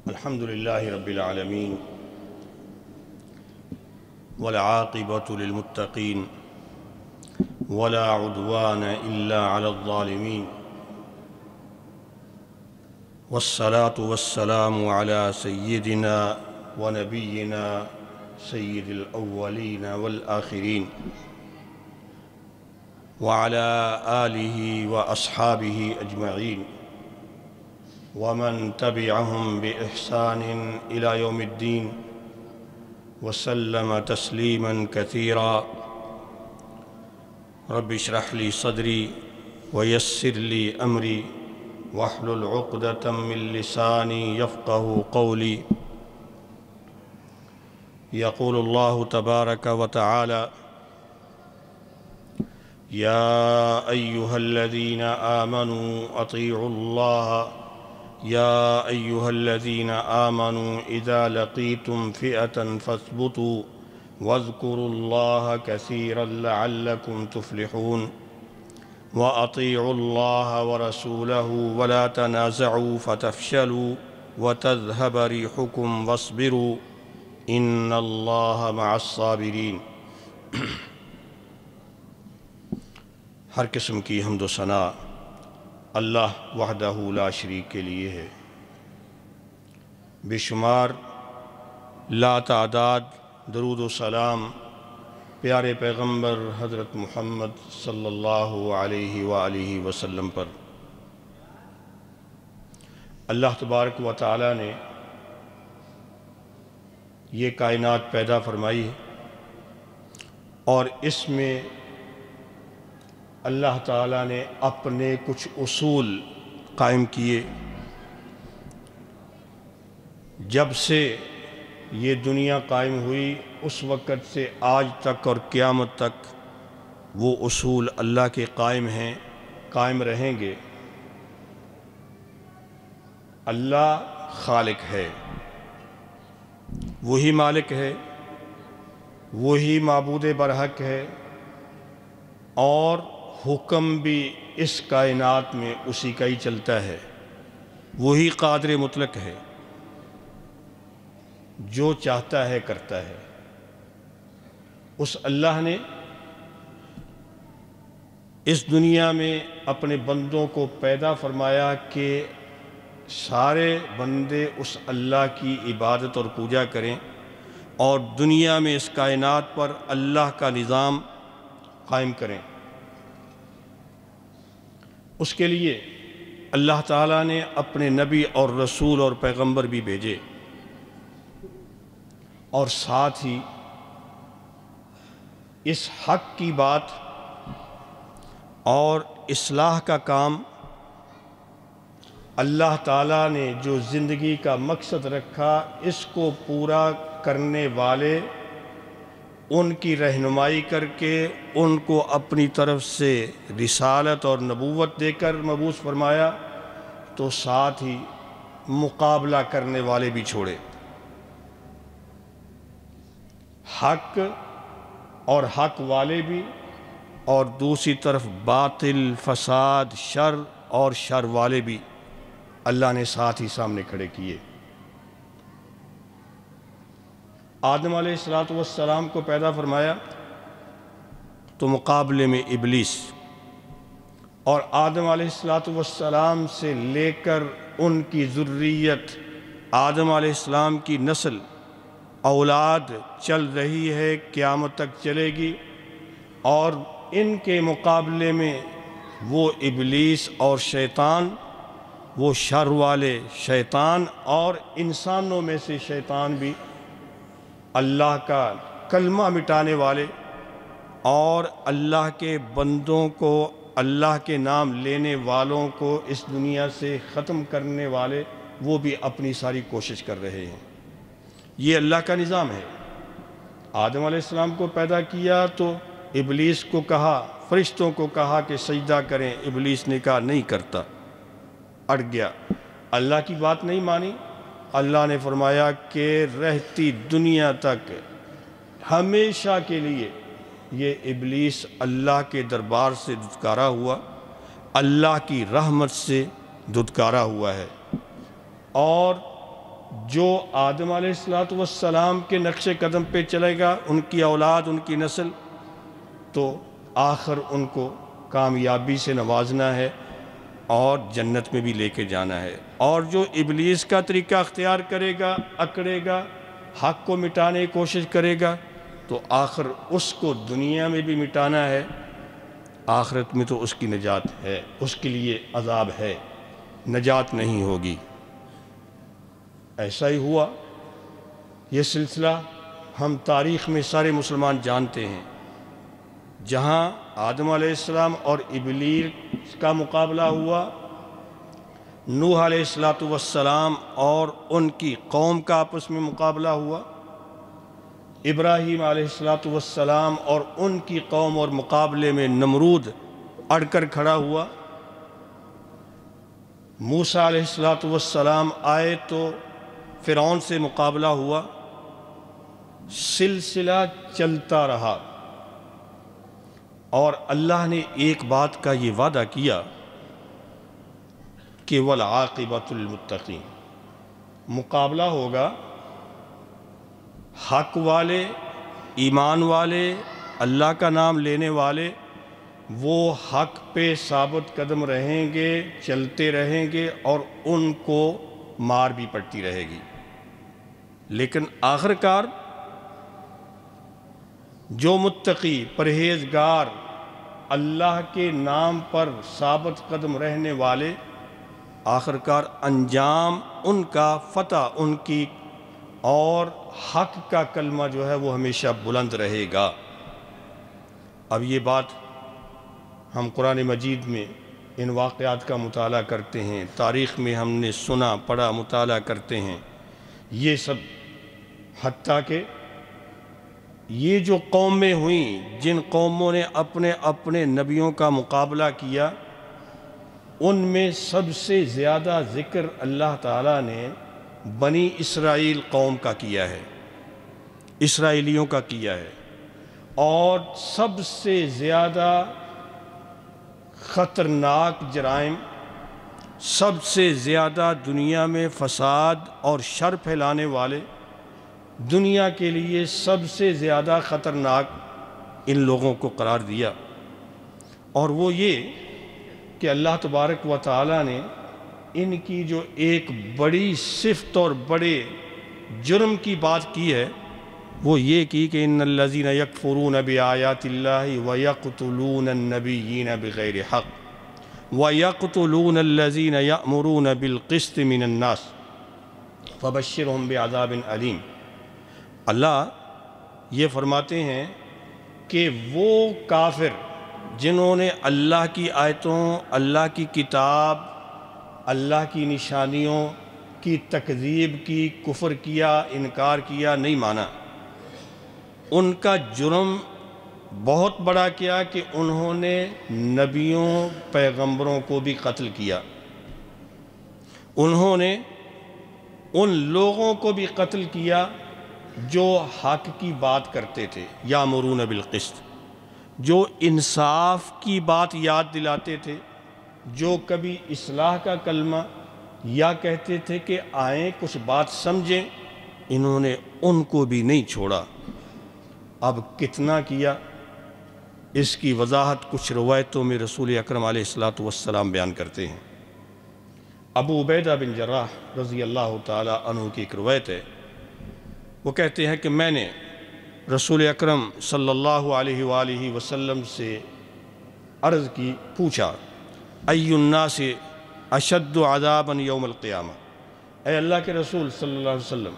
الحمد لله رب العالمين والعاقبة للمتقين ولا عدوان إلا على الظالمين والصلاة والسلام على سيدنا ونبينا سيد الأولين والآخرين وعلى آله وأصحابه أجمعين ومن تبعهم بإحسان إلى يوم الدين وسلم تسليما كثيرا. رب اشرح لي صدري ويسر لي أمري واحلل عقدة من لساني يفقه قولي. يقول الله تبارك وتعالى: يا أيها الذين آمنوا أطيعوا الله يا أيها الذين آمنوا إذا لقيتم فئة فاثبتوا واذكروا الله كثيرا لعلكم تفلحون وأطيعوا الله ورسوله ولا تنازعوا فتفشلوا وتذهب ريحكم واصبروا إن الله مع الصابرين. ہر قسم کی حمد و ثنا اللہ وحدہ لا شریک کے لیے ہے. بے شمار لا تعداد درود و سلام پیارے پیغمبر حضرت محمد صلی اللہ علیہ وآلہ وسلم پر. اللہ تبارک و تعالی نے یہ کائنات پیدا فرمائی ہے اور اس میں اللہ تعالیٰ نے اپنے کچھ اصول قائم کیے. جب سے یہ دنیا قائم ہوئی اس وقت سے آج تک اور قیامت تک وہ اصول اللہ کے قائم ہیں، قائم رہیں گے. اللہ خالق ہے، وہی مالک ہے، وہی معبود برحق ہے اور حکم بھی اس کائنات میں اسی کا ہی چلتا ہے. وہی قادر مطلق ہے، جو چاہتا ہے کرتا ہے. اس اللہ نے اس دنیا میں اپنے بندوں کو پیدا فرمایا کہ سارے بندے اس اللہ کی عبادت اور پوجا کریں اور دنیا میں اس کائنات پر اللہ کا نظام قائم کریں. اس کے لیے اللہ تعالیٰ نے اپنے نبی اور رسول اور پیغمبر بھی بھیجے اور ساتھ ہی اس حق کی بات اور اصلاح کا کام اللہ تعالیٰ نے جو زندگی کا مقصد رکھا اس کو پورا کرنے والے ان کی رہنمائی کر کے ان کو اپنی طرف سے رسالت اور نبوت دے کر مبعوث فرمایا، تو ساتھ ہی مقابلہ کرنے والے بھی چھوڑے. حق اور حق والے بھی اور دوسری طرف باطل، فساد، شر اور شر والے بھی اللہ نے ساتھ ہی سامنے کھڑے کیے. آدم علیہ السلام کو پیدا فرمایا تو مقابلے میں ابلیس، اور آدم علیہ السلام سے لے کر ان کی ذریت، آدم علیہ السلام کی نسل، اولاد چل رہی ہے، قیامت تک چلے گی. اور ان کے مقابلے میں وہ ابلیس اور شیطان، وہ شر والے شیطان اور انسانوں میں سے شیطان بھی اللہ کا کلمہ مٹانے والے اور اللہ کے بندوں کو، اللہ کے نام لینے والوں کو اس دنیا سے ختم کرنے والے، وہ بھی اپنی ساری کوشش کر رہے ہیں. یہ اللہ کا نظام ہے. آدم علیہ السلام کو پیدا کیا تو ابلیس کو کہا، فرشتوں کو کہا کہ سجدہ کریں. ابلیس نے کہا نہیں کرتا، اڑ گیا، اللہ کی بات نہیں مانی. اللہ نے فرمایا کہ رہتی دنیا تک ہمیشہ کے لیے یہ ابلیس اللہ کے دربار سے دھتکارا ہوا، اللہ کی رحمت سے دھتکارا ہوا ہے. اور جو آدم علیہ السلام کے نقش قدم پہ چلے گا، ان کی اولاد، ان کی نسل، تو آخر ان کو کامیابی سے نوازنا ہے اور جنت میں بھی لے کے جانا ہے۔ اور جو ابلیس کا طریقہ اختیار کرے گا، اکڑے گا، حق کو مٹانے کی کوشش کرے گا، تو آخر اس کو دنیا میں بھی مٹانا ہے، آخرت میں تو اس کی نجات ہے، اس کے لیے عذاب ہے، نجات نہیں ہوگی۔ ایسا ہی ہوا۔ یہ سلسلہ ہم تاریخ میں سارے مسلمان جانتے ہیں، جہاں آدم علیہ السلام اور ابلیس کا مقابلہ ہوا، نوح علیہ السلام اور ان کی قوم کا آپس میں مقابلہ ہوا، ابراہیم علیہ السلام اور ان کی قوم اور مقابلے میں نمرود اڑ کر کھڑا ہوا، موسیٰ علیہ السلام آئے تو فرعون سے مقابلہ ہوا، سلسلہ چلتا رہا۔ اور اللہ نے ایک بات کا یہ وعدہ کیا کہ وَالْعَاقِبَةُ لِلْمُتَّقِينَ، مقابلہ ہوگا، حق والے، ایمان والے، اللہ کا نام لینے والے، وہ حق پہ ثابت قدم رہیں گے، چلتے رہیں گے، اور ان کو مار بھی پڑتی رہے گی، لیکن آخرکار جو متقی، پرہیزگار، اللہ کے نام پر ثابت قدم رہنے والے، آخرکار انجام ان کا، فتح ان کی، اور حق کا کلمہ جو ہے وہ ہمیشہ بلند رہے گا۔ اب یہ بات ہم قرآن مجید میں ان واقعات کا مطالعہ کرتے ہیں، تاریخ میں ہم نے سنا، پڑھا، مطالعہ کرتے ہیں، یہ سب حتیٰ کہ یہ جو قومیں ہوئیں، جن قوموں نے اپنے اپنے نبیوں کا مقابلہ کیا، ان میں سب سے زیادہ ذکر اللہ تعالیٰ نے بنی اسرائیل قوم کا کیا ہے، اسرائیلیوں کا کیا ہے، اور سب سے زیادہ خطرناک جرائم، سب سے زیادہ دنیا میں فساد اور شر پھیلانے والے، دنیا کے لیے سب سے زیادہ خطرناک ان لوگوں کو قرار دیا۔ اور وہ یہ کہ اللہ تبارک و تعالیٰ نے ان کی جو ایک بڑی صفت اور بڑے جرم کی بات کی ہے، وہ یہ کی کہ ان الذین یکفرون بآیات اللہ ویقتلون النبیین بغیر حق ویقتلون الذین یأمرون بالقسط من الناس فبشرہم بعذاب علیم۔ اللہ یہ فرماتے ہیں کہ وہ کافر جنہوں نے اللہ کی آیتوں، اللہ کی کتاب، اللہ کی نشانیوں کی تکذیب کی، کفر کیا، انکار کیا، نہیں مانا، ان کا جرم بہت بڑا کیا کہ انہوں نے نبیوں، پیغمبروں کو بھی قتل کیا، انہوں نے ان لوگوں کو بھی قتل کیا جو حق کی بات کرتے تھے، یامرون بالقسط، جو انصاف کی بات یاد دلاتے تھے، جو کبھی اصلاح کا کلمہ یا کہتے تھے کہ آئیں کچھ بات سمجھیں، انہوں نے ان کو بھی نہیں چھوڑا۔ اب کتنا کیا، اس کی وضاحت کچھ روایتوں میں رسول اکرم علیہ السلام بیان کرتے ہیں۔ ابو عبیدہ بن جراح رضی اللہ تعالیٰ عنہ کی ایک روایت ہے، وہ کہتے ہیں کہ میں نے رسول اکرم صلی اللہ علیہ وآلہ وسلم سے عرض کی، پوچھا، ای الناس اشد عذابا یوم القیامہ، اے اللہ کے رسول صلی اللہ علیہ وسلم،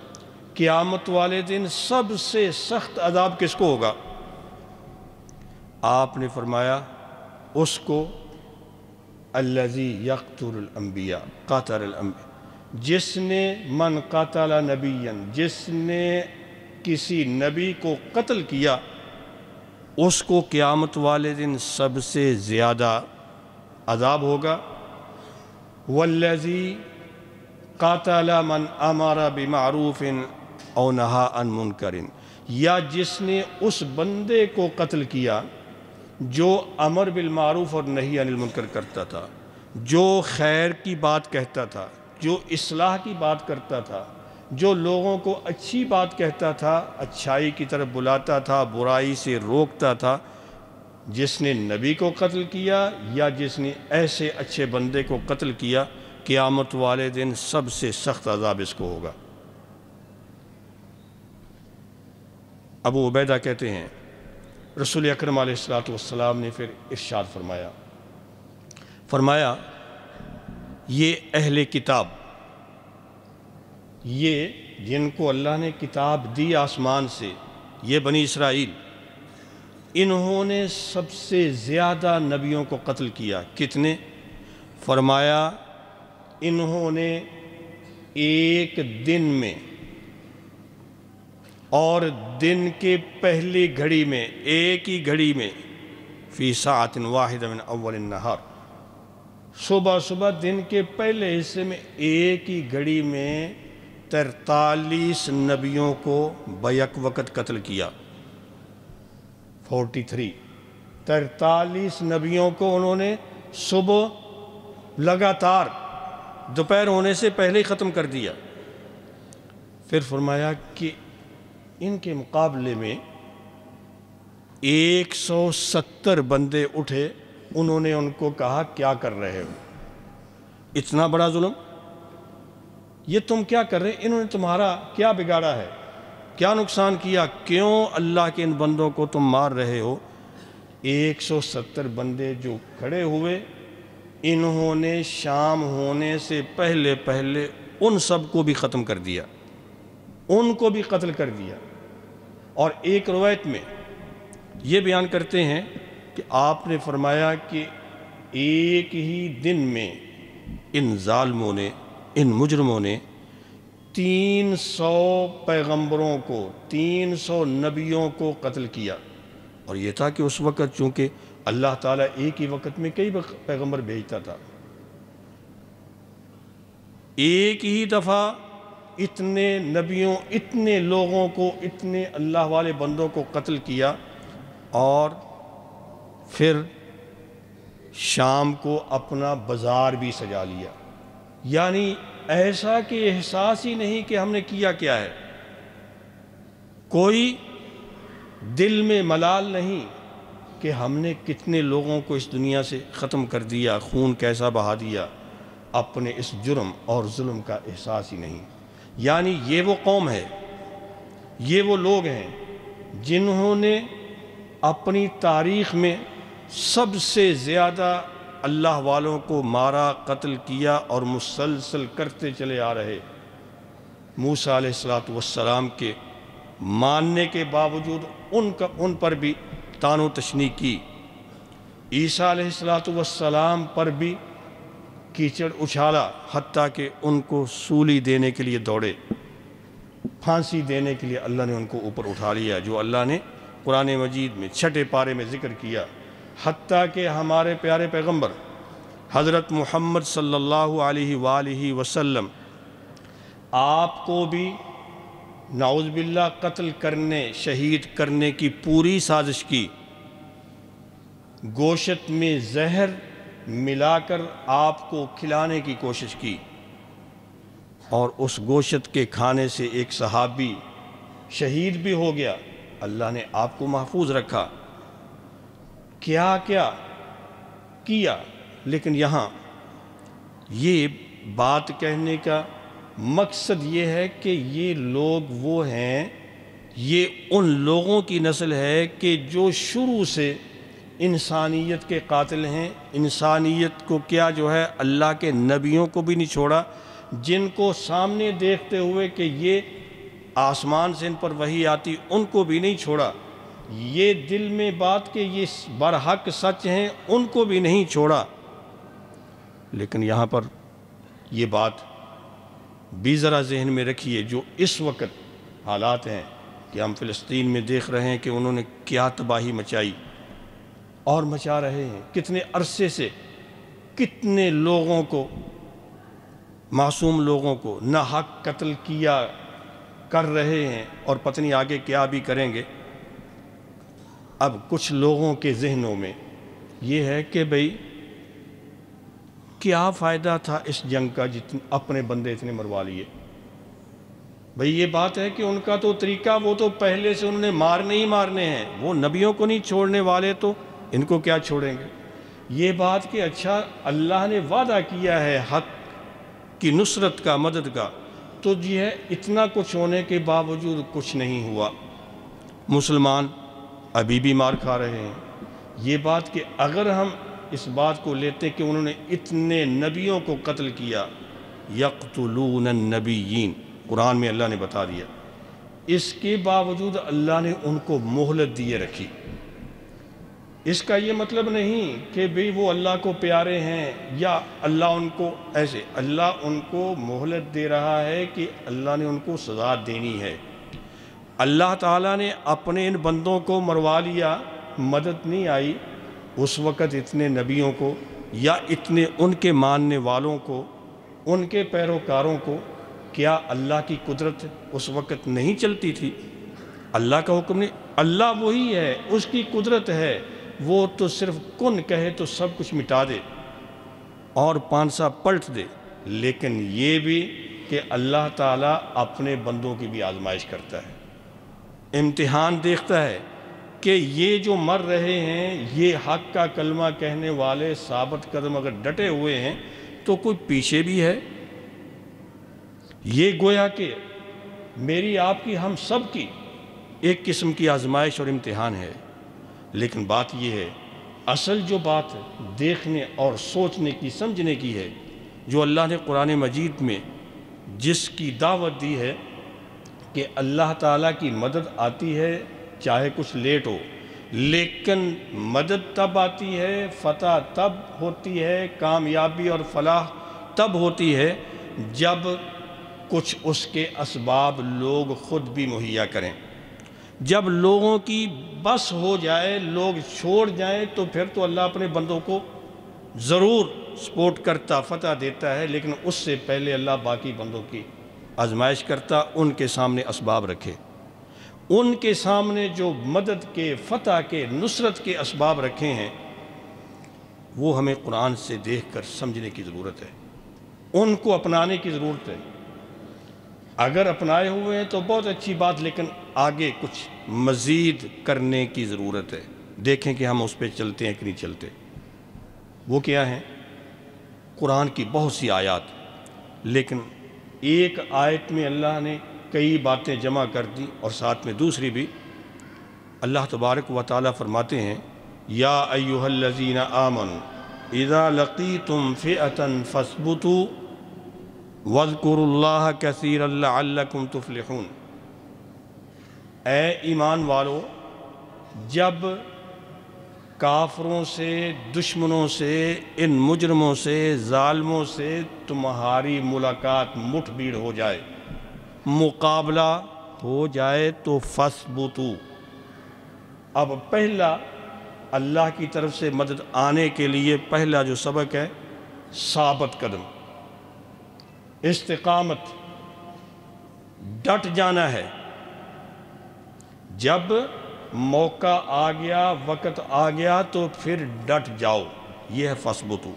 قیامت والے دن سب سے سخت عذاب کس کو ہوگا؟ آپ نے فرمایا، اس کو الذی یقتل الانبیاء، قاتل الانبیاء، جس نے من قتل نبیا، جس نے کسی نبی کو قتل کیا، اس کو قیامت والے دن سب سے زیادہ عذاب ہوگا۔ والذی قاتل من امر بمعروف او نہا عن منکر، یا جس نے اس بندے کو قتل کیا جو امر بالمعروف اور نہی عن المنکر کرتا تھا، جو خیر کی بات کہتا تھا، جو اصلاح کی بات کرتا تھا، جو لوگوں کو اچھی بات کہتا تھا، اچھائی کی طرف بلاتا تھا، برائی سے روکتا تھا، جس نے نبی کو قتل کیا یا جس نے ایسے اچھے بندے کو قتل کیا، قیامت والے دن سب سے سخت عذاب اس کو ہوگا۔ ابو عبیدہ کہتے ہیں رسول اکرم علیہ السلام نے پھر ارشاد فرمایا یہ اہل کتاب، یہ جن کو اللہ نے کتاب دی آسمان سے، یہ بنی اسرائیل، انہوں نے سب سے زیادہ نبیوں کو قتل کیا۔ کتنے؟ فرمایا انہوں نے ایک دن میں اور دن کے پہلی گھڑی میں، ایک ہی گھڑی میں، فی ساعت واحد من اول النہار، صبح دن کے پہلے حصے میں ایک ہی گھڑی میں 43 نبیوں کو بیک وقت قتل کیا۔ 43 نبیوں کو انہوں نے صبح لگاتار دوپہر ہونے سے پہلے ہی ختم کر دیا۔ پھر فرمایا کہ ان کے مقابلے میں 170 بندے اٹھے، انہوں نے ان کو کہا کیا کر رہے ہو؟ اتنا بڑا ظلم، یہ تم کیا کر رہے؟ انہوں نے تمہارا کیا بگاڑا ہے؟ کیا نقصان کیا؟ کیوں اللہ کے ان بندوں کو تم مار رہے ہو؟ 170 بندے جو کھڑے ہوئے، انہوں نے شام ہونے سے پہلے ان سب کو بھی ختم کر دیا، ان کو بھی قتل کر دیا۔ اور ایک روایت میں یہ بیان کرتے ہیں کہ آپ نے فرمایا کہ ایک ہی دن میں ان ظالموں نے، ان مجرموں نے 300 پیغمبروں کو، 300 نبیوں کو قتل کیا۔ اور یہ تھا کہ اس وقت چونکہ اللہ تعالیٰ ایک ہی وقت میں کئی پیغمبر بھیجتا تھا، ایک ہی دفعہ اتنے نبیوں، اتنے لوگوں کو، اتنے اللہ والے بندوں کو قتل کیا، اور پھر شام کو اپنا بازار بھی سجا لیا۔ یعنی ایسا کہ احساس ہی نہیں کہ ہم نے کیا کیا ہے، کوئی دل میں ملال نہیں کہ ہم نے کتنے لوگوں کو اس دنیا سے ختم کر دیا، خون کیسا بہا دیا، اپنے اس جرم اور ظلم کا احساس ہی نہیں۔ یعنی یہ وہ قوم ہے، یہ وہ لوگ ہیں جنہوں نے اپنی تاریخ میں سب سے زیادہ اللہ والوں کو مارا، قتل کیا، اور مسلسل کرتے چلے آ رہے۔ موسیٰ علیہ السلام کے ماننے کے باوجود ان پر بھی طعن و تشنیع کی، عیسیٰ علیہ السلام پر بھی کیچڑ اچھالا، حتیٰ کہ ان کو سولی دینے کے لیے دوڑے، پھانسی دینے کے لیے اللہ نے ان کو اوپر اٹھا لیا، جو اللہ نے قرآن مجید میں 6 پارے میں ذکر کیا۔ حتیٰ کہ ہمارے پیارے پیغمبر حضرت محمد صلی اللہ علیہ وآلہ وسلم، آپ کو بھی نعوذ باللہ قتل کرنے، شہید کرنے کی پوری سازش کی، گوشت میں زہر ملا کر آپ کو کھلانے کی کوشش کی، اور اس گوشت کے کھانے سے ایک صحابی شہید بھی ہو گیا۔ اللہ نے آپ کو محفوظ رکھا، کیا کیا کیا۔ لیکن یہاں یہ بات کہنے کا مقصد یہ ہے کہ یہ لوگ وہ ہیں، یہ ان لوگوں کی نسل ہے کہ جو شروع سے انسانیت کے قاتل ہیں، انسانیت کو کیا جو ہے اللہ کے نبیوں کو بھی نہیں چھوڑا، جن کو سامنے دیکھتے ہوئے کہ یہ آسمان سے ان پر وحی آتی، ان کو بھی نہیں چھوڑا، یہ دل میں بات کہ یہ برحق سچ ہیں، ان کو بھی نہیں چھوڑا۔ لیکن یہاں پر یہ بات بھی ذرا ذہن میں رکھیے، جو اس وقت حالات ہیں کہ ہم فلسطین میں دیکھ رہے ہیں کہ انہوں نے کیا تباہی مچائی اور مچا رہے ہیں، کتنے عرصے سے کتنے لوگوں کو، معصوم لوگوں کو ناحق قتل کیا کر رہے ہیں، اور پتہ نہیں آگے کیا بھی کریں گے۔ اب کچھ لوگوں کے ذہنوں میں یہ ہے کہ بھئی کیا فائدہ تھا اس جنگ کا، اپنے بندے اتنے مروا لیے، بھئی یہ بات ہے کہ ان کا تو طریقہ وہ تو پہلے سے انہوں نے مارنے ہی مارنے ہیں، وہ نبیوں کو نہیں چھوڑنے والے تو ان کو کیا چھوڑیں گے۔ یہ بات کہ اچھا اللہ نے وعدہ کیا ہے حق کی نصرت کا، مدد کا، تو یہ ہے اتنا کچھ ہونے کے باوجود کچھ نہیں ہوا، مسلمان ابھی بھی مار کھا رہے ہیں۔ یہ بات کہ اگر ہم اس بات کو لیتے کہ انہوں نے اتنے نبیوں کو قتل کیا، یقتلون النبیین، قرآن میں اللہ نے بتا دیا، اس کے باوجود اللہ نے ان کو مہلت دیے رکھی۔ اس کا یہ مطلب نہیں کہ بھئی وہ اللہ کو پیارے ہیں یا اللہ ان کو ایسے، اللہ ان کو مہلت دے رہا ہے کہ اللہ نے ان کو سزا دینی ہے۔ اللہ تعالیٰ نے اپنے ان بندوں کو مروا لیا، مدد نہیں آئی، اس وقت اتنے نبیوں کو یا اتنے ان کے ماننے والوں کو، ان کے پیروکاروں کو، کیا اللہ کی قدرت اس وقت نہیں چلتی تھی؟ اللہ کا حکم نہیں، اللہ وہی ہے، اس کی قدرت ہے، وہ تو صرف کن کہے تو سب کچھ مٹا دے اور پانسا پلٹ دے۔ لیکن یہ بھی کہ اللہ تعالیٰ اپنے بندوں کی بھی آزمائش کرتا ہے، امتحان دیکھتا ہے کہ یہ جو مر رہے ہیں، یہ حق کا کلمہ کہنے والے ثابت قدم اگر ڈٹے ہوئے ہیں تو کوئی پیچھے بھی ہے۔ یہ گویا کہ میری آپ کی ہم سب کی ایک قسم کی آزمائش اور امتحان ہے۔ لیکن بات یہ ہے، اصل جو بات دیکھنے اور سوچنے کی، سمجھنے کی ہے، جو اللہ نے قرآن مجید میں جس کی دعوت دی ہے کہ اللہ تعالیٰ کی مدد آتی ہے چاہے کچھ لیٹ ہو، لیکن مدد تب آتی ہے، فتح تب ہوتی ہے، کامیابی اور فلاح تب ہوتی ہے جب کچھ اس کے اسباب لوگ خود بھی مہیا کریں۔ جب لوگوں کی بس ہو جائے، لوگ چھوڑ جائیں، تو پھر تو اللہ اپنے بندوں کو ضرور سپورٹ کرتا، فتح دیتا ہے، لیکن اس سے پہلے اللہ باقی بندوں کی آزمائش کرتا، ان کے سامنے اسباب رکھے، ان کے سامنے جو مدد کے، فتح کے، نصرت کے اسباب رکھے ہیں، وہ ہمیں قرآن سے دیکھ کر سمجھنے کی ضرورت ہے، ان کو اپنانے کی ضرورت ہے۔ اگر اپنائے ہوئے ہیں تو بہت اچھی بات، لیکن آگے کچھ مزید کرنے کی ضرورت ہے۔ دیکھیں کہ ہم اس پہ چلتے ہیں کہ نہیں چلتے۔ وہ کیا ہیں؟ قرآن کی بہت سی آیات، لیکن ایک آیت میں اللہ نے کئی باتیں جمع کر دی اور ساتھ میں دوسری بھی۔ اللہ تبارک و تعالیٰ فرماتے ہیں، یا ایھا الذین آمنوا اذا لقیتم فئۃ فاثبتوا واذکروا اللہ کثیرا لعلکم تفلحون۔ اے ایمان والو، جب کافروں سے، دشمنوں سے، ان مجرموں سے، ظالموں سے تمہاری ملاقات، مٹھ بھیڑ ہو جائے، مقابلہ ہو جائے، تو فاثبتوا۔ اب پہلا اللہ کی طرف سے مدد آنے کے لیے پہلا جو سبق ہے، ثابت قدم، استقامت، ڈٹ جانا ہے۔ جب موقع آ گیا، وقت آ گیا، تو پھر ڈٹ جاؤ، یہ ہے فاثبتوا۔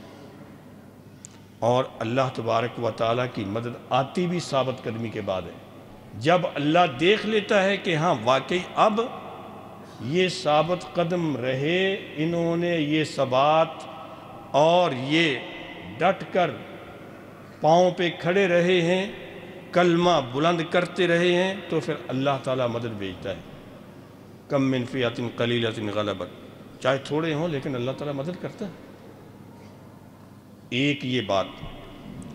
اور اللہ تبارک و تعالیٰ کی مدد آتی بھی ثابت قدمی کے بعد ہے۔ جب اللہ دیکھ لیتا ہے کہ ہاں واقعی اب یہ ثابت قدم رہے، انہوں نے یہ ثبات اور یہ ڈٹ کر پاؤں پہ کھڑے رہے ہیں، کلمہ بلند کرتے رہے ہیں، تو پھر اللہ تعالیٰ مدد بھیجتا ہے۔ کم من فئۃ قلیلۃ غلبت، چاہے تھوڑے ہوں لیکن اللہ تعالیٰ مدد کرتا ہے۔ ایک یہ بات،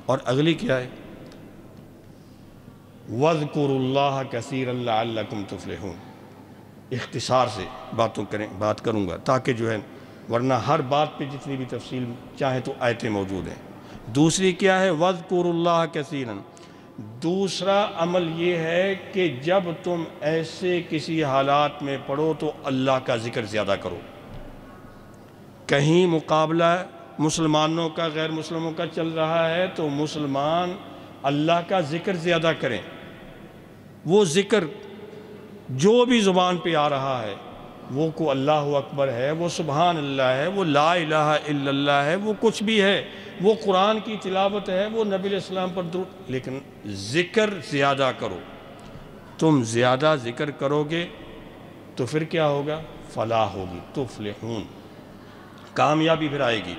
اور اگلی کیا ہے؟ وَاذْكُرُوا اللَّهَ كَثِيرًا لَعَلَّكُمْ تُفْلِحُونَ۔ اختصار سے بات کروں گا تاکہ جو ہے، ورنہ ہر بات پہ جتنی بھی تفصیل چاہیں تو آیتیں موجود ہیں۔ دوسری کیا ہے؟ وَاذْكُرُوا اللَّهَ كَثِيرًا۔ دوسرا عمل یہ ہے کہ جب تم ایسے کسی حالات میں پڑھو تو اللہ کا ذکر زیادہ کرو۔ کہیں مقابلہ مسلمانوں کا غیر مسلموں کا چل رہا ہے تو مسلمان اللہ کا ذکر زیادہ کریں۔ وہ ذکر جو بھی زبان پہ آ رہا ہے، وہ کو اللہ اکبر ہے، وہ سبحان اللہ ہے، وہ لا الہ الا اللہ ہے، وہ کچھ بھی ہے، وہ قرآن کی تلاوت ہے، وہ نبی علیہ السلام پر درود، لیکن ذکر زیادہ کرو۔ تم زیادہ ذکر کرو گے تو پھر کیا ہوگا؟ فلاح ہوگی، تفلحون، کامیابی پھر آئے گی۔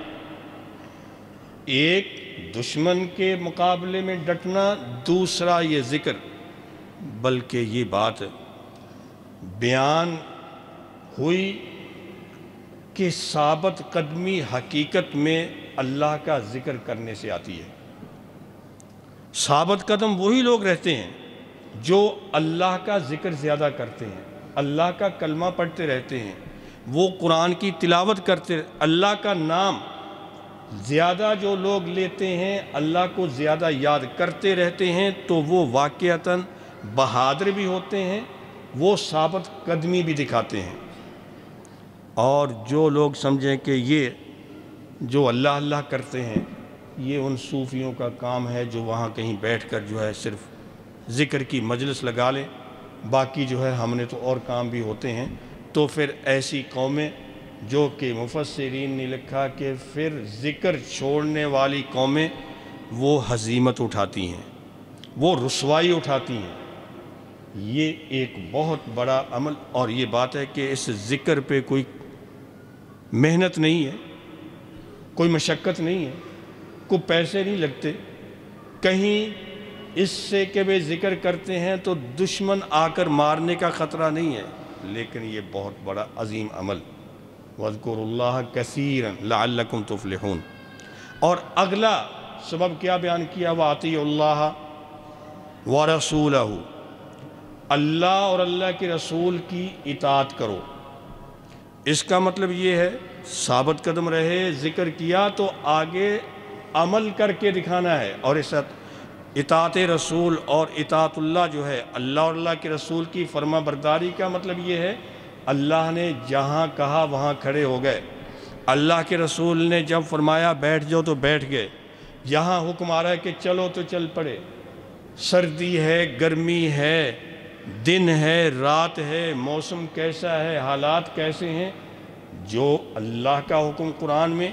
ایک دشمن کے مقابلے میں ڈٹنا، دوسرا یہ ذکر، بلکہ یہ بات بیان ہوئی کہ ثابت قدمی حقیقت میں اللہ کا ذکر کرنے سے آتی ہے۔ ثابت قدم وہی لوگ رہتے ہیں جو اللہ کا ذکر زیادہ کرتے ہیں، اللہ کا کلمہ پڑھتے رہتے ہیں، وہ قرآن کی تلاوت کرتے، اللہ کا نام زیادہ جو لوگ لیتے ہیں، اللہ کو زیادہ یاد کرتے رہتے ہیں، تو وہ واقعتاً بہادر بھی ہوتے ہیں، وہ ثابت قدمی بھی دکھاتے ہیں۔ اور جو لوگ سمجھیں کہ یہ جو اللہ اللہ کرتے ہیں یہ ان صوفیوں کا کام ہے جو وہاں کہیں بیٹھ کر جو ہے صرف ذکر کی مجلس لگا لیں، باقی جو ہے ہم نے تو اور کام بھی ہوتے ہیں، تو پھر ایسی قومیں جو کہ مفسرین نے لکھا کہ پھر ذکر چھوڑنے والی قومیں وہ ہزیمت اٹھاتی ہیں، وہ رسوائی اٹھاتی ہیں۔ یہ ایک بہت بڑا عمل، اور یہ بات ہے کہ اس ذکر پہ کوئی محنت نہیں ہے، کوئی مشقت نہیں ہے، کوئی پیسے نہیں لگتے، کہیں اس سے کہ وہ ذکر کرتے ہیں تو دشمن آ کر مارنے کا خطرہ نہیں ہے، لیکن یہ بہت بڑا عظیم عمل، وَاذْكُرُوا اللَّهَ كَثِيرًا لَعَلَّكُمْ تُفْلِحُونَ۔ اور اگلا سبب کیا بیان کیا؟ وَأَطِيعُوا اللَّهَ وَرَسُولَهُ، اللہ اور اللہ کے رسول کی اطاعت کرو۔ اس کا مطلب یہ ہے ثابت قدم رہے، ذکر کیا تو آگے عمل کر کے دکھانا ہے، اور اس اطاعت رسول اور اطاعت اللہ جو ہے، اللہ اور اللہ کے رسول کی فرما برداری کا مطلب یہ ہے اللہ نے جہاں کہا وہاں کھڑے ہو گئے، اللہ کے رسول نے جب فرمایا بیٹھ جاؤ تو بیٹھ گئے، یہاں حکم آ رہا ہے کہ چلو تو چل پڑے، سردی ہے، گرمی ہے، دن ہے، رات ہے، موسم کیسا ہے، حالات کیسے ہیں، جو اللہ کا حکم قرآن میں،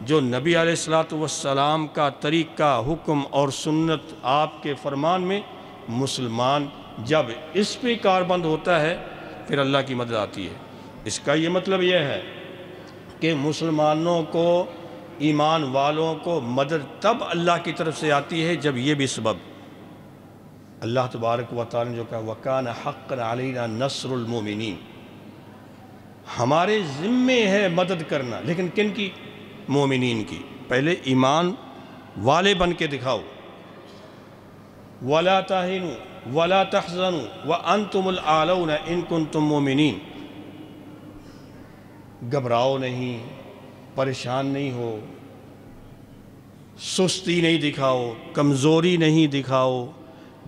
جو نبی علیہ السلام کا طریقہ، حکم اور سنت آپ کے فرمان میں، مسلمان جب اس پہ کاربند ہوتا ہے پھر اللہ کی مدد آتی ہے۔ اس کا یہ مطلب یہ ہے کہ مسلمانوں کو، ایمان والوں کو مدد تب اللہ کی طرف سے آتی ہے جب یہ بھی سبب، اللہ تبارک و تعالی نے جو کہا وَكَانَ حَقًّا عَلَيْنَا نَصْرُ الْمُؤْمِنِينَ، ہمارے ذمے ہے مدد کرنا، لیکن کن کی؟ مومنین کی۔ پہلے ایمان والے بن کے دکھاؤ، وَلَا تَهِنُوا وَلَا تَحْزَنُوا وَأَنْتُمُ الْأَعْلَوْنَ إِن كُنتُم مُؤْمِنِينَ، گھبراؤ نہیں، پریشان نہیں ہو، سستی نہیں دکھاؤ، کمزوری نہیں دکھاؤ،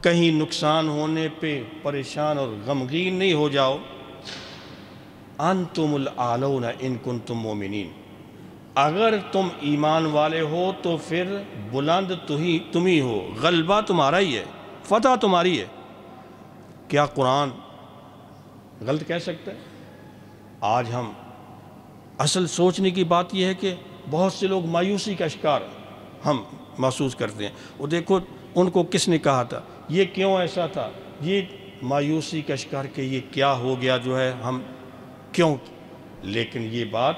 کہیں نقصان ہونے پہ پریشان اور غمگین نہیں ہو جاؤ۔ انتم الاعلون ان کنتم مومنین، اگر تم ایمان والے ہو تو پھر بلند تم ہی ہو، غلبہ تمہارا ہی ہے، فتح تمہاری ہے۔ کیا قرآن غلط کہہ سکتا ہے؟ آج ہم اصل سوچنے کی بات یہ ہے کہ بہت سے لوگ مایوسی کا شکار ہم محسوس کرتے ہیں، وہ دیکھو ان کو کس نے کہا تھا، یہ کیوں ایسا تھا، یہ مایوسی کا شکار کہ یہ کیا ہو گیا جو ہے، ہم کیوں؟ لیکن یہ بات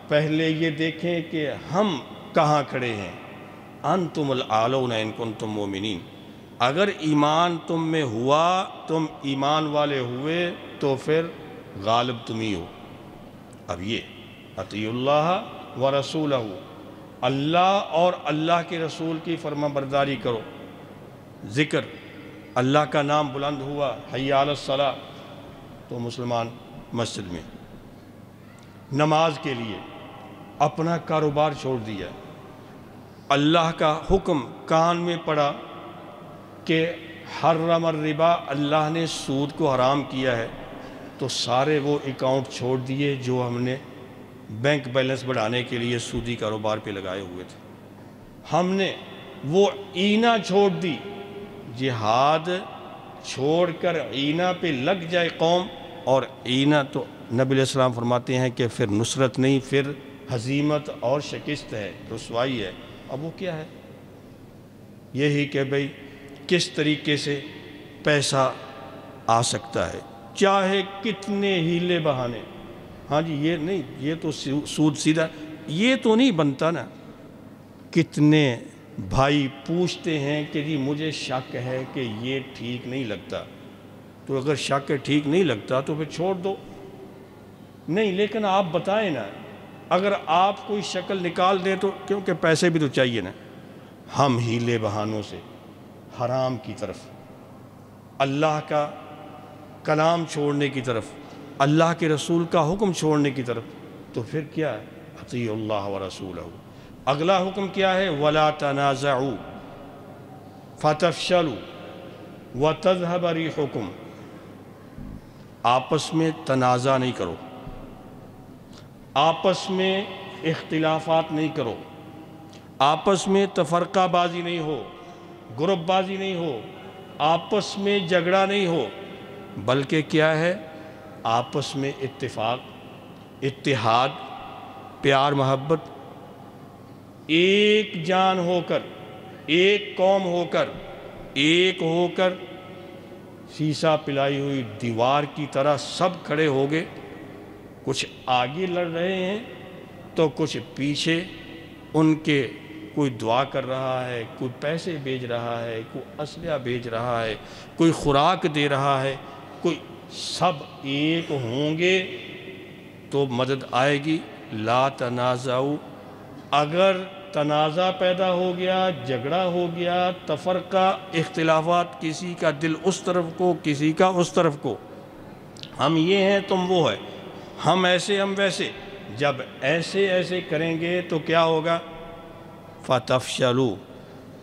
پہلے یہ دیکھیں کہ ہم کہاں کھڑے ہیں۔ انتم الاعلون ان کنتم مومنین، اگر ایمان تم میں ہوا، تم ایمان والے ہوئے تو پھر غالب تم ہی ہو۔ اب یہ اطیعوا اللہ ورسولہ، اللہ اور اللہ کے رسول کی فرما برداری کرو، ذکر اللہ کا نام بلند ہوا، حی علی الصلاۃ، تو مسلمان مسجد میں نماز کے لیے اپنا کاروبار چھوڑ دیا، اللہ کا حکم کان میں پڑا کہ حرم الربا، اللہ نے سود کو حرام کیا ہے، تو سارے وہ اکاؤنٹ چھوڑ دیے جو ہم نے بینک بیلنس بڑھانے کے لیے سودی کاروبار پہ لگائے ہوئے تھے، ہم نے وہ اینا چھوڑ دی۔ جہاد چھوڑ کر اینا پہ لگ جائے قوم، اور اینا تو نبی علیہ السلام فرماتے ہیں کہ پھر نصرت نہیں، پھر ہزیمت اور شکست ہے، رسوائی ہے۔ اب وہ کیا ہے؟ یہی کہ بھئی کس طریقے سے پیسہ آ سکتا ہے، چاہے کتنے ہیلے بہانے۔ ہاں جی یہ نہیں، یہ تو سود سیدھا، یہ تو نہیں بنتا نا۔ کتنے بھائی پوچھتے ہیں کہ جی مجھے شک ہے کہ یہ ٹھیک نہیں لگتا، تو اگر شک ٹھیک نہیں لگتا تو پھر چھوڑ دو۔ نہیں لیکن آپ بتائیں نا، اگر آپ کوئی شکل نکال دیں تو، کیونکہ پیسے بھی تو چاہیے نا، ہم ہیلے بہانوں سے حرام کی طرف، اللہ کا کلام چھوڑنے کی طرف، اللہ کے رسول کا حکم چھوڑنے کی طرف، تو پھر کیا ہے؟ اطیعوا اللہ ورسولہ۔ اگلا حکم کیا ہے؟ وَلَا تَنَازَعُوا فَتَفْشَلُوا وَتَذْهَبَ رِيحُكُمْ۔ آپس میں تنازع نہیں کرو، آپس میں اختلافات نہیں کرو، آپس میں تفرقہ بازی نہیں ہو، گروپ بازی نہیں ہو، آپس میں جھگڑا نہیں ہو، بلکہ کیا ہے؟ آپس میں اتفاق، اتحاد، پیار محبت، ایک جان ہو کر، ایک قوم ہو کر، ایک ہو کر، شیشہ پلائی ہوئی دیوار کی طرح سب کھڑے ہو گئے۔ کچھ آگے لڑ رہے ہیں تو کچھ پیچھے، ان کے کوئی دعا کر رہا ہے، کوئی پیسے بھیج رہا ہے، کوئی اسلحہ بھیج رہا ہے، کوئی خوراک دے رہا ہے، کوئی، سب ایک ہوں گے تو مدد آئے گی۔ لا تنازعوا، اگر تنازع پیدا ہو گیا، جھگڑا ہو گیا، تفرقہ، اختلافات، کسی کا دل اس طرف کو، کسی کا اس طرف کو، ہم یہ ہیں تم وہ ہے، ہم ایسے ہم ویسے، جب ایسے ایسے کریں گے تو کیا ہوگا؟ فَتَفْشَلُوا،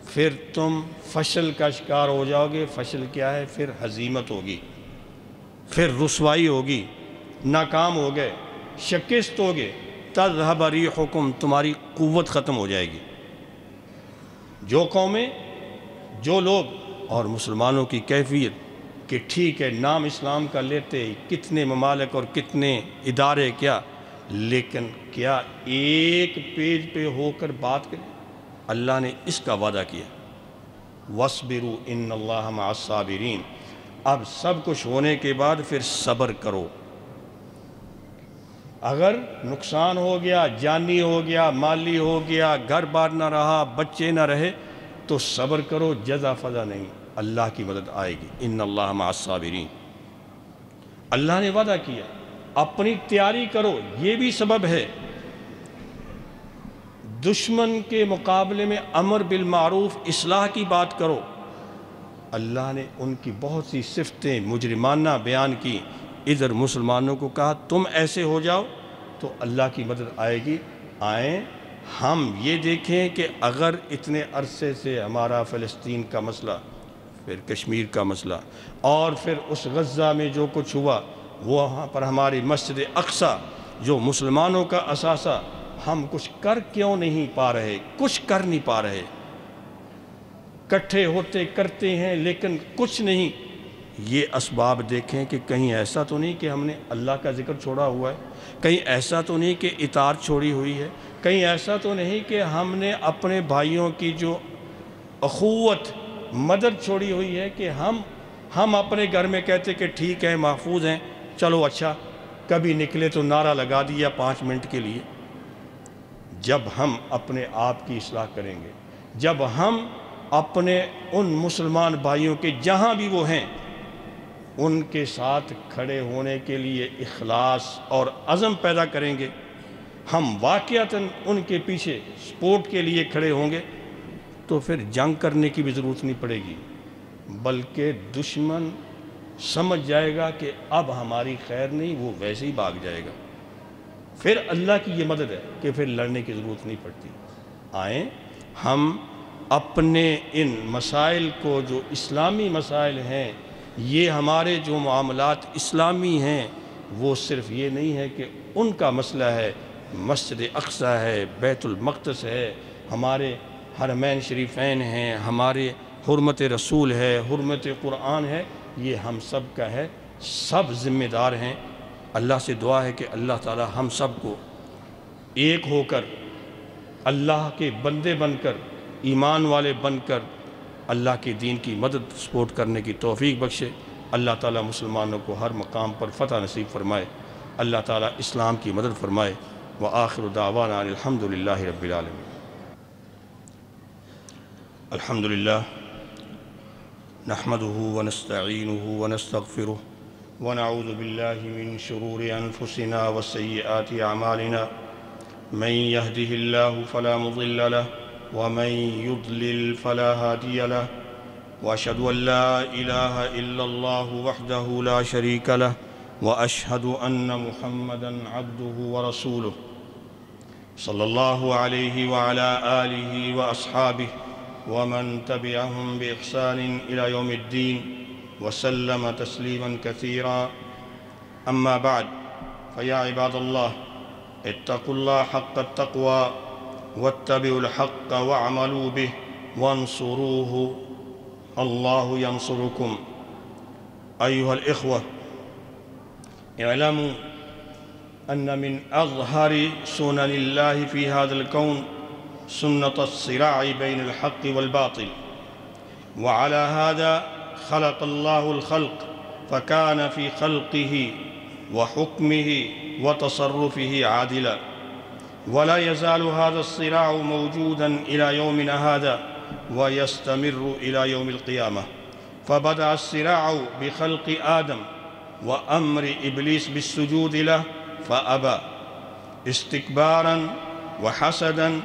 پھر تم فشل کا شکار ہو جاؤ گے۔ فشل کیا ہے؟ پھر ہزیمت ہوگی، پھر رسوائی ہوگی، ناکام ہو گئے، شکست ہو گئے۔ تذہب ریحکم، تمہاری قوت ختم ہو جائے گی۔ جو قومیں، جو لوگ، اور مسلمانوں کی کیفیت کہ ٹھیک ہے نام اسلام کا لیتے، کتنے ممالک اور کتنے ادارے کیا، لیکن کیا ایک پیج پہ ہو کر بات کریں؟ اللہ نے اس کا وعدہ کیا، وَاصْبِرُوا إِنَّ اللَّهَ مَعَ الصَّابِرِينَ۔ اب سب کچھ ہونے کے بعد پھر صبر کرو۔ اگر نقصان ہو گیا، جانی ہو گیا، مالی ہو گیا، گھر بار نہ رہا، بچے نہ رہے، تو صبر کرو، جزا فضا نہیں، اللہ کی مدد آئے گی۔ ان اللہ مع الصابرین، اللہ نے وعدہ کیا، اپنی تیاری کرو، یہ بھی سبب ہے۔ دشمن کے مقابلے میں امر بالمعروف، اصلاح کی بات کرو۔ اللہ نے ان کی بہت سی صفتیں مجرمانہ بیان کی، ادھر مسلمانوں کو کہا تم ایسے ہو جاؤ تو اللہ کی مدد آئے گی۔ آئیں ہم یہ دیکھیں کہ اگر اتنے عرصے سے ہمارا فلسطین کا مسئلہ، پھر کشمیر کا مسئلہ، اور پھر اس غزہ میں جو کچھ ہوا، وہاں پر ہماری مسجد اقصیٰ جو مسلمانوں کا اثاثہ، ہم کچھ کر کیوں نہیں پا رہے؟ کچھ کر نہیں پا رہے، کٹھے ہوتے کرتے ہیں لیکن کچھ نہیں۔ یہ اسباب دیکھیں کہ کہیں ایسا تو نہیں کہ ہم نے اللہ کا ذکر چھوڑا ہوا ہے، کہیں ایسا تو نہیں کہ اطاعت چھوڑی ہوئی ہے، کہیں ایسا تو نہیں کہ ہم نے اپنے بھائیوں کی جو اخوت، مدد چھوڑی ہوئی ہے، کہ ہم اپنے گھر میں کہتے کہ ٹھیک ہے محفوظ ہیں، چلو اچھا، کبھی نکلے تو نعرہ لگا دیا 5 منٹ کے لیے۔ جب ہم اپنے آپ کی اصلاح کریں گے، جب ہم اپنے ان مسلمان بھائیوں کے جہاں بھی وہ ہیں ان کے ساتھ کھڑے ہونے کے لیے اخلاص اور عزم پیدا کریں گے، ہم واقعتاً ان کے پیچھے سپورٹ کے لیے کھڑے ہوں گے، تو پھر جنگ کرنے کی بھی ضرورت نہیں پڑے گی، بلکہ دشمن سمجھ جائے گا کہ اب ہماری خیر نہیں، وہ ویسے ہی بھاگ جائے گا۔ پھر اللہ کی یہ مدد ہے کہ پھر لڑنے کی ضرورت نہیں پڑتی۔ آئیں ہم اپنے ان مسائل کو، جو اسلامی مسائل ہیں، یہ ہمارے جو معاملات اسلامی ہیں، وہ صرف یہ نہیں ہے کہ ان کا مسئلہ ہے، مسجد اقصیٰ ہے، بیت المقدس ہے، ہمارے حرمین شریفین ہیں، ہمارے حرمت رسول ہے، حرمت قرآن ہے، یہ ہم سب کا ہے، سب ذمہ دار ہیں۔ اللہ سے دعا ہے کہ اللہ تعالی ہم سب کو ایک ہو کر، اللہ کے بندے بن کر، ایمان والے بن کر، اللہ کے دین کی مدد سپورٹ کرنے کی توفیق بخشے۔ اللہ تعالیٰ مسلمانوں کو ہر مقام پر فتح نصیب فرمائے، اللہ تعالیٰ اسلام کی مدد فرمائے۔ وآخر دعوانا الحمد للہ رب العالمین۔ الحمد للہ نحمده ونستعینه ونستغفره ونعوذ باللہ من شرور انفسنا وسیئات اعمالنا، من يهده الله فلا مضل له ومن يضلل فلا هادي له، وأشهد أن لا إله إلا الله وحده لا شريك له، وأشهد أن محمدًا عبده ورسوله صلى الله عليه وعلى آله وأصحابه ومن تبعهم بإحسان إلى يوم الدين وسلم تسليماً كثيراً. أما بعد، فيا عباد الله، اتقوا الله حق التقوى واتبعوا الحق واعملوا به وانصروه الله ينصركم. أيها الإخوة، اعلموا أن من أظهر سنن الله في هذا الكون سنة الصراع بين الحق والباطل، وعلى هذا خلق الله الخلق، فكان في خلقه وحكمه وتصرفه عادلا، ولا يزال هذا الصراع موجودا إلى يومنا هذا ويستمر إلى يوم القيامة. فبدأ الصراع بخلق آدم وأمر إبليس بالسجود له فأبى استكباراً وحسداً،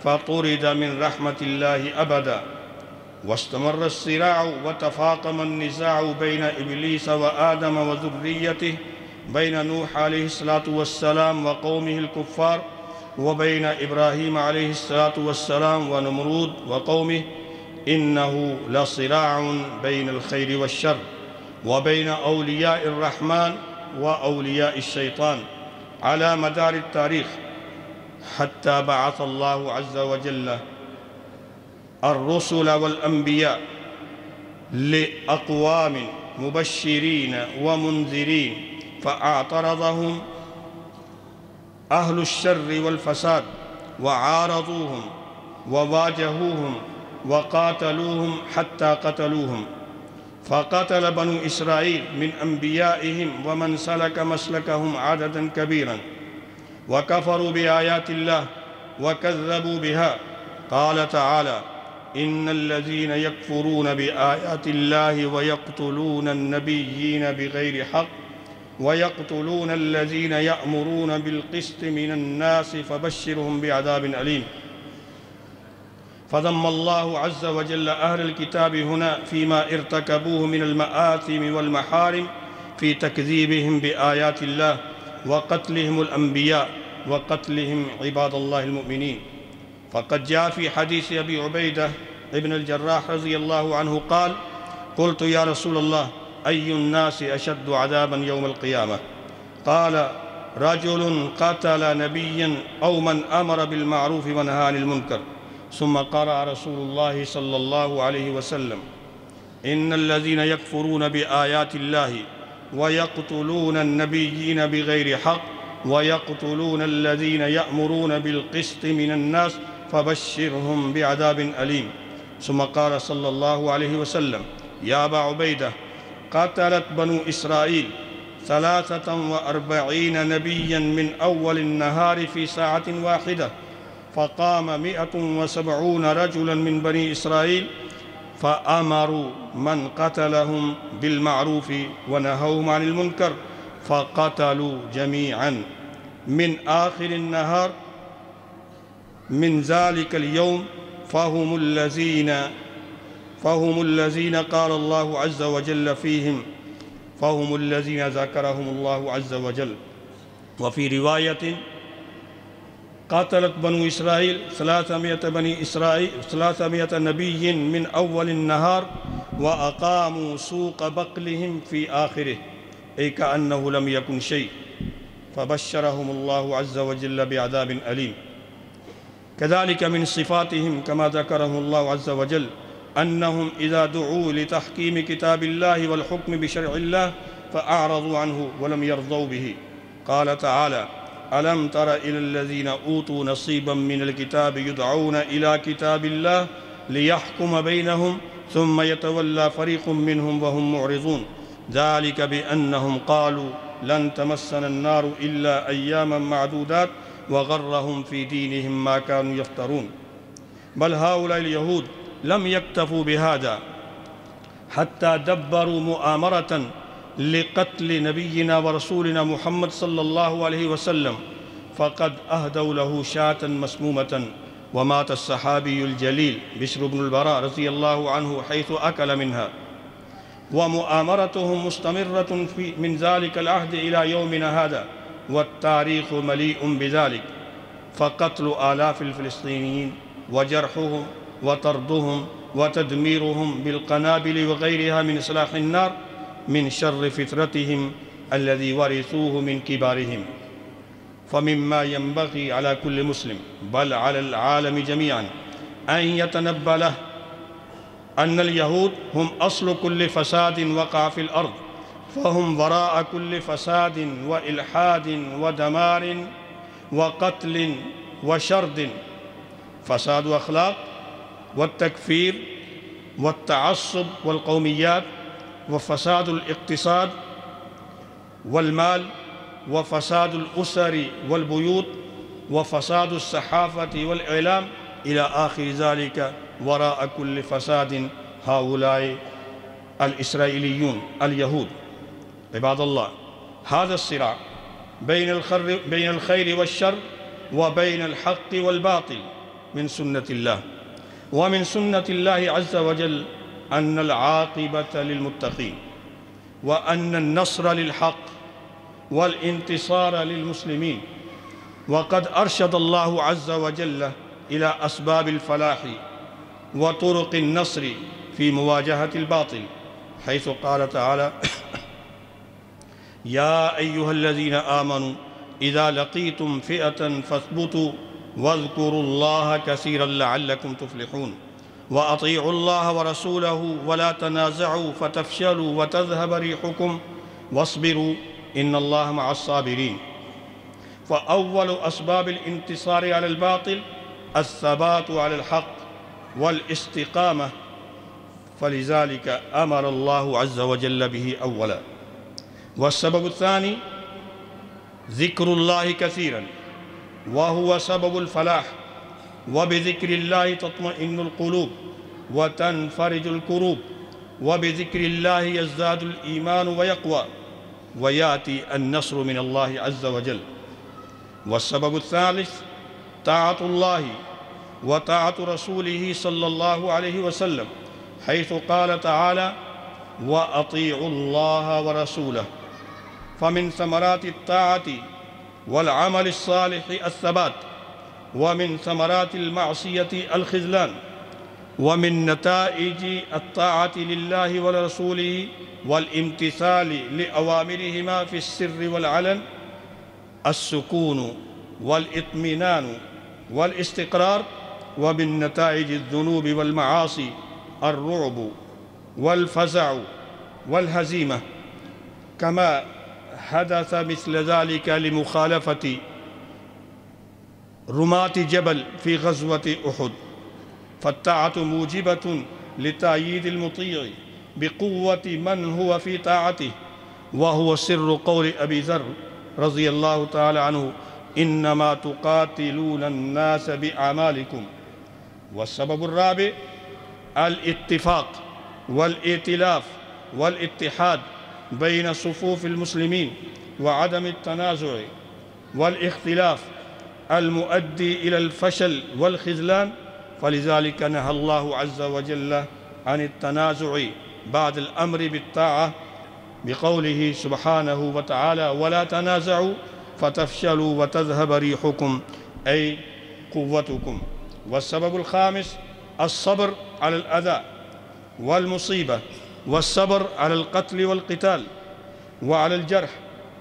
فطرد من رحمة الله أبداً. واستمر الصراع وتفاقم النزاع بين إبليس وآدم وذريته، بين نوح عليه الصلاة والسلام وقومه الكفار، وبين إبراهيم عليه الصلاة والسلام ونمرود وقومه. إنه لصراع بين الخير والشر، وبين أولياء الرحمن وأولياء الشيطان على مدار التاريخ، حتى بعث الله عز وجل الرسل والأنبياء لأقوام مبشرين ومنذرين، فاعترضهم أهل الشر والفساد وعارضوهم وواجهوهم وقاتلوهم حتى قتلوهم. فقتل بنو إسرائيل من أنبيائهم ومن سلك مسلكهم عددا كبيرا، وكفروا بآيات الله وكذبوا بها. قال تعالى: إن الذين يكفرون بآيات الله ويقتلون النبيين بغير حق ويقتلون الذين يأمرون بالقسط من الناس فبشرهم بعذاب أليم. فذم الله عز وجل أهل الكتاب هنا فيما ارتكبوه من المآثم والمحارم في تكذيبهم بآيات الله وقتلهم الأنبياء وقتلهم عباد الله المؤمنين. فقد جاء في حديث أبي عبيدة ابن الجراح رضي الله عنه قال: قلت يا رسول الله، أي الناس أشد عذابا يوم القيامة؟ قال: رجل قتل نبيا أو من أمر بالمعروف ونهى عن المنكر. ثم قرأ رسول الله صلى الله عليه وسلم: إن الذين يكفرون بآيات الله ويقتلون النبيين بغير حق ويقتلون الذين يأمرون بالقسط من الناس فبشرهم بعذاب أليم. ثم قال صلى الله عليه وسلم: يا أبا عبيدة، قتلت بنو إسرائيل 43 نبيا من أول النهار في ساعة واحدة، فقام 170 رجلا من بني إسرائيل فأمروا من قتلهم بالمعروف ونهوهم عن المنكر، فقتلوا جميعا من آخر النهار من ذلك اليوم، فهم الذين قال الله عز وجل فيهم، فهم الذين ذكرهم الله عز وجل. وفي رواية: قاتلت بنو إسرائيل 300 نبي من أول النهار وأقاموا سوق بقلهم في آخره، أي كأنه لم يكن شيء، فبشرهم الله عز وجل بعذاب أليم. كذلك من صفاتهم كما ذكرهم الله عز وجل أنهم إذا دعوا لتحكيم كتاب الله والحكم بشرع الله فأعرضوا عنه ولم يرضوا به. قال تعالى: ألم تر إلى الذين أوتوا نصيبا من الكتاب يدعون إلى كتاب الله ليحكم بينهم ثم يتولى فريق منهم وهم معرضون. ذلك بأنهم قالوا لن تمسنا النار إلا أياما معدودات وغرهم في دينهم ما كانوا يفترون. بل هؤلاء اليهود لم يكتفوا بهذا حتى دبروا مؤامرة لقتل نبينا ورسولنا محمد صلى الله عليه وسلم، فقد أهدوا له شاة مسمومة، ومات الصحابي الجليل بشر بن البراء رضي الله عنه حيث أكل منها. ومؤامرتهم مستمرة من ذلك العهد إلى يومنا هذا، والتاريخ مليء بذلك. فقتل آلاف الفلسطينيين وجرحهم وطردهم وتدميرهم بالقنابل وغيرها من سلاح النار من شر فترتهم الذي ورثوه من كبارهم. فمما ينبغي على كل مسلم بل على العالم جميعا أن يتنبه له أن اليهود هم أصل كل فساد وقع في الأرض، فهم وراء كل فساد وإلحاد ودمار وقتل وشرد: فساد أخلاق، والتكفير، والتعصب والقوميات، وفساد الاقتصاد والمال، وفساد الأسر والبيوت، وفساد الصحافة والإعلام، إلى آخر ذلك. وراء كل فساد هؤلاء الإسرائيليون اليهود. عباد الله، هذا الصراع بين الخير والشر وبين الحق والباطل من سنة الله، ومن سنة الله عز وجل أن العاقبة للمتقين، وأن النصر للحق والانتصار للمسلمين. وقد أرشد الله عز وجل إلى أسباب الفلاح وطرق النصر في مواجهة الباطل، حيث قال تعالى: يا أيها الذين آمنوا إذا لقيتم فئة فاثبتوا واذكروا الله كثيرا لعلكم تفلحون، وأطيعوا الله ورسوله ولا تنازعوا فتفشلوا وتذهب ريحكم واصبروا إن الله مع الصابرين. فأول أسباب الانتصار على الباطل الثبات على الحق والاستقامة، فلذلك أمر الله عز وجل به أولا. والسبب الثاني ذكر الله كثيرا، وهو سبب الفلاح، وبذكر الله تطمئن القلوب وتنفرج الكروب، وبذكر الله يزداد الإيمان ويقوى، ويأتي النصر من الله عز وجل. والسبب الثالث طاعة الله وطاعة رسوله صلى الله عليه وسلم، حيث قال تعالى: وأطيعوا الله ورسوله. فمن ثمرات الطاعة والعمل الصالح الثبات، ومن ثمرات المعصية الخذلان، ومن نتائج الطاعة لله ولرسوله والامتثال لأوامرهما في السر والعلن السكون والإطمئنان والاستقرار، ومن نتائج الذنوب والمعاصي الرعب والفزع والهزيمة، كما حدث مثل ذلك لمخالفة رماة جبل في غزوة أحد. فالطاعة موجبة لتأييد المطيع بقوة من هو في طاعته، وهو سر قول أبي ذر رضي الله تعالى عنه: إنما تقاتلون الناس بأعمالكم. والسبب الرابع الاتفاق والائتلاف والاتحاد بين صفوف المسلمين، وعدم التنازع والاختلاف المؤدي إلى الفشل والخذلان. فلذلك نهى الله عز وجل عن التنازع بعد الأمر بالطاعة بقوله سبحانه وتعالى: ولا تنازعوا فتفشلوا وتذهب ريحكم، أي قوتكم. والسبب الخامس الصبر على الأذى والمصيبة، والصبر على القتل والقتال وعلى الجرح.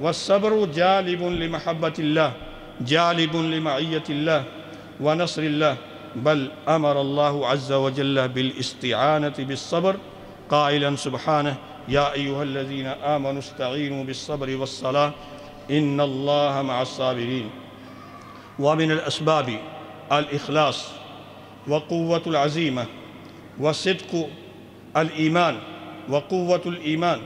والصبر جالب لمحبة الله، جالب لمعية الله ونصر الله. بل أمر الله عز وجل بالاستعانة بالصبر قائلا سبحانه: يا أيها الذين آمنوا استعينوا بالصبر والصلاة إن الله مع الصابرين. ومن الأسباب الإخلاص وقوة العزيمة وصدق الإيمان وقوة الإيمان،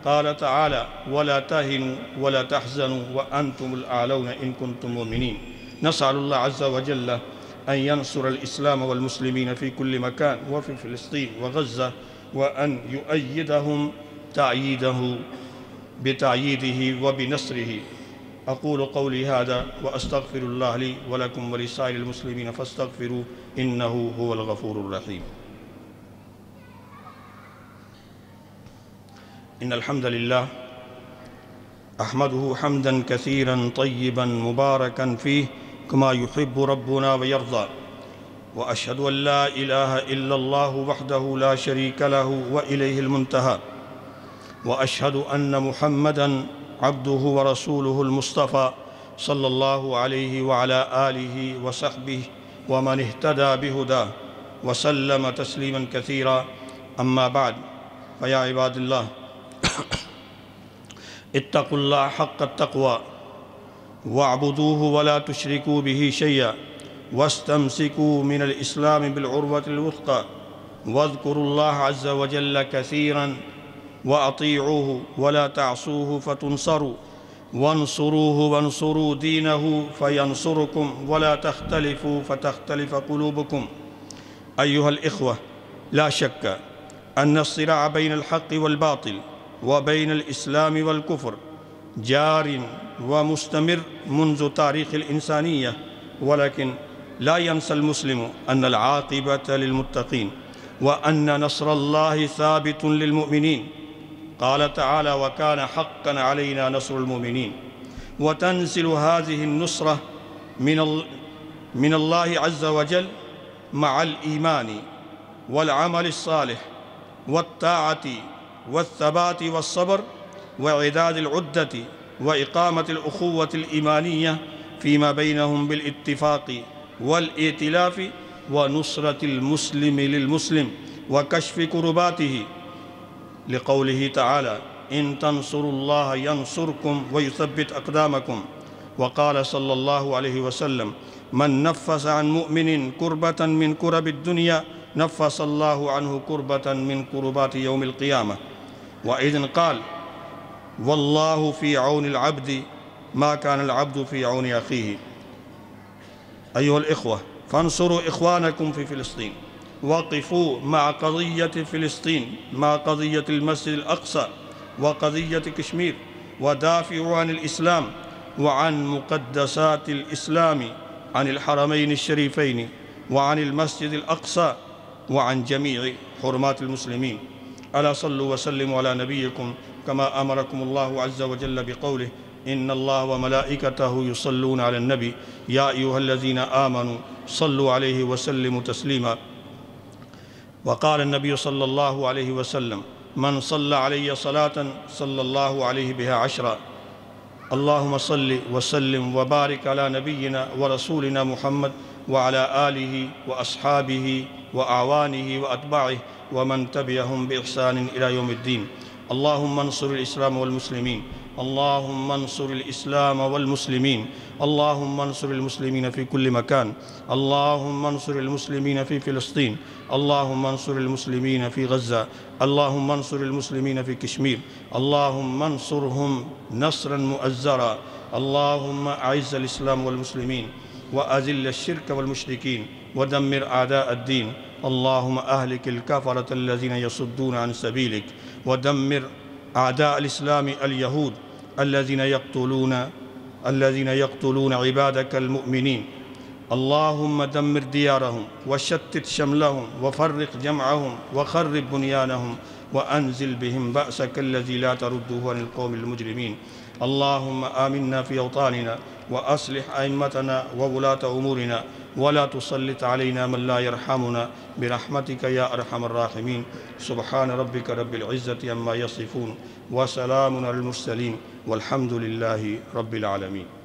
قال تعالى ولا تهنوا ولا تحزنوا وأنتم الأعلون إن كنتم مؤمنين. نسأل الله عز وجل أن ينصر الإسلام والمسلمين في كل مكان وفي فلسطين وغزة، وأن يؤيدهم بتأييده وبنصره. أقول قولي هذا وأستغفر الله لي ولكم ولسائر المسلمين فاستغفروه إنه هو الغفور الرحيم. إن الحمد لله أحمده حمدا كثيرا طيبا مباركا فيه كما يحب ربنا ويرضى، وأشهد أن لا إله إلا الله وحده لا شريك له وإليه المنتهى، وأشهد أن محمدًا عبده ورسوله المصطفى صلى الله عليه وعلى آله وصحبه ومن اهتدى بهداه وسلم تسليما كثيرا. أما بعد، فيا عباد الله اتقوا الله حق التقوى واعبدوه ولا تشركوا به شيئا، واستمسكوا من الإسلام بالعروة الوثقى، واذكروا الله عز وجل كثيرا وأطيعوه ولا تعصوه فتنصروا، وانصروه وانصروا دينه فينصركم، ولا تختلفوا فتختلف قلوبكم. أيها الإخوة، لا شك أن الصراع بين الحق والباطل وبين الإسلام والكفر جار ومستمر منذ تاريخ الإنسانية، ولكن لا ينسى المسلم أن العاقبة للمتقين وأن نصر الله ثابت للمؤمنين. قال تعالى وكان حقا علينا نصر المؤمنين. وتنزل هذه النصرة من الله عز وجل مع الإيمان والعمل الصالح والطاعة والثبات والصبر وإعداد العدة وإقامة الأخوة الإيمانية فيما بينهم بالاتفاق والائتلاف، ونصرة المسلم للمسلم وكشف كرباته، لقوله تعالى إن تنصروا الله ينصركم ويثبت أقدامكم. وقال صلى الله عليه وسلم من نفس عن مؤمن كربة من كرب الدنيا نفس الله عنه كربة من كربات يوم القيامة. وإذن قال والله في عون العبد ما كان العبد في عون أخيه. أيها الإخوة، فانصروا إخوانكم في فلسطين، وقفوا مع قضية فلسطين، مع قضية المسجد الأقصى وقضية كشمير، ودافعوا عن الإسلام وعن مقدسات الإسلام، عن الحرمين الشريفين وعن المسجد الأقصى وعن جميع حرمات المسلمين. ألا صلوا وسلموا على نبيكم كما أمركم الله عز وجل بقوله إن الله وملائكته يصلون على النبي يا أيها الذين آمنوا صلوا عليه وسلموا تسليما. وقال النبي صلى الله عليه وسلم من صلى علي صلاة صلى الله عليه بها 10. اللهم صل وسلم وبارك على نبينا ورسولنا محمد وعلى آله وأصحابه وأعوانه وأتباعه ومن تبعهم بإحسان إلى يوم الدين. اللهم انصر الإسلام والمسلمين، اللهم انصر الإسلام والمسلمين، اللهم انصر المسلمين في كل مكان، اللهم انصر المسلمين في فلسطين، اللهم انصر المسلمين في غزة، اللهم انصر المسلمين في كشمير، اللهم انصرهم نصرا مؤزرا. اللهم أعز الإسلام والمسلمين وأذل الشرك والمشركين ودمر أعداء الدين. اللهم أهلك الكفرة الذين يصدون عن سبيلك، ودمر أعداء الإسلام اليهود الذين يقتلون عبادك المؤمنين. اللهم دمر ديارهم وشتت شملهم وفرق جمعهم وخرب بنيانهم وأنزل بهم بأسك الذي لا ترده عن القوم المجرمين. اللهم آمنا في أوطاننا وأصلح أئمتنا وولاة أمورنا، ولا تسلط علينا من لا يرحمنا برحمتك يا أرحم الراحمين. سبحان ربك رب العزة عما يصفون وسلام على المرسلين والحمد لله رب العالمين.